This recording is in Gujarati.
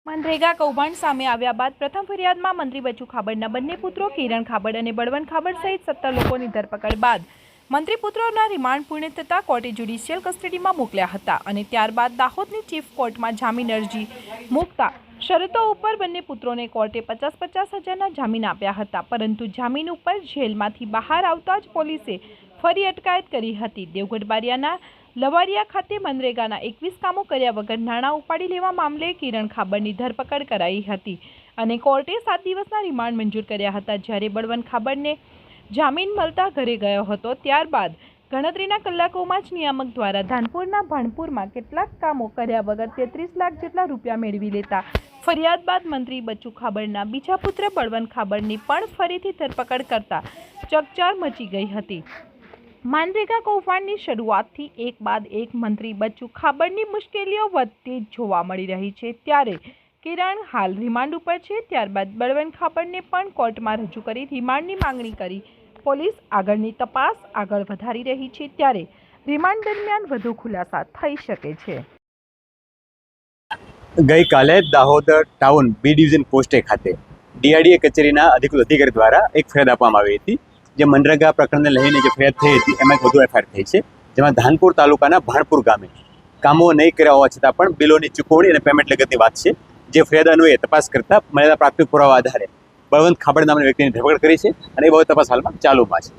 મનરેગા કૌભાંડ સામે આવ્યા બાદ પ્રથમ ફરિયાદમાં મંત્રી બચુ ખાબડના બંને પુત્રો કિરણ ખાબડ અને બળવંત ખાબડ સહિત 17 લોકોની ધરપકડ બાદ મંત્રી પુત્રોના રિમાન્ડ પૂર્ણ થતાં કોર્ટે જ્યુડિશિયલ કસ્ટડીમાં મોકલ્યા હતા અને ત્યારબાદ દાહોદની ચીફ કોર્ટમાં જામીન અરજી મૂકતા શરતો ઉપર બંને પુત્રોને કોર્ટે 50-50 હજારના જામીન આપ્યા હતા, પરંતુ જામીન ઉપર જેલમાંથી બહાર આવતા જ પોલીસે ફરી અટકાયત કરી હતી। દેવગઢ બારિયાના લવારિયા ખાતે મનરેગાના 21 કામો કર્યા વગર નાણાં ઉપાડી લેવા મામલે કિરણ ખાબડની ધરપકડ કરાઈ હતી અને કોર્ટે 7 દિવસના રિમાન્ડ મંજૂર કર્યા હતા। જ્યારે બળવંત ખાબડને જામીન મળતા ઘરે ગયો હતો, ત્યારબાદ ગણતરીના કલાકોમાં જ નિયામક દ્વારા ધાનપુરના ભાણપુરમાં કેટલાક કામો કર્યા વગર 33 લાખ જેટલા રૂપિયા મેળવી લેતા ફરિયાદ બાદ મંત્રી બચુ ખાબડના બીજા પુત્ર બળવંત ખાબડની પણ ફરીથી ધરપકડ કરતા ચકચાર મચી ગઈ હતી। મનરેગા કૌભાંડની શરૂઆતથી એક બાદ એક મંત્રી બચુ ખાબડની મુશ્કેલીઓ વધતી જોવા મળી રહી છે। ત્યારે કિરણ હાલ રિમાન્ડ ઉપર છે, ત્યારબાદ બળવંત ખાબડને પણ કોર્ટમાં રજૂ કરી રિમાન્ડની માંગણી કરી પોલીસ આગળની તપાસ આગળ વધારી રહી છે। ત્યારે રિમાન્ડ દરમિયાન વધુ ખુલાસા થઈ શકે છે। ગઈકાલે દાહોદ ટાઉન બી ડિવિઝન પોસ્ટે ખાતે ડીઆરડીએ કચેરીના અધિકૃત અધિકારી દ્વારા એક ફરિયાદ આપવામાં આવી હતી। જે મનરેગા પ્રકરણને લઈને જે ફરિયાદ થઈ હતી એમાં વધુ એફઆઈઆર થઈ છે, જેમાં ધાનપુર તાલુકાના ભાણપુર ગામે કામો નહીં કર્યા હોવા છતાં પણ બિલોની ચૂકવણી અને પેમેન્ટ લગતની વાત છે। જે ફરિયાદ અન્વયે તપાસ કરતા મળેલા પ્રાથમિક પુરાવા આધારે બળવંત ખાબડ નામના વ્યક્તિની ધરપકડ કરી છે અને એ બાબત તપાસ હાલમાં ચાલુમાં છે।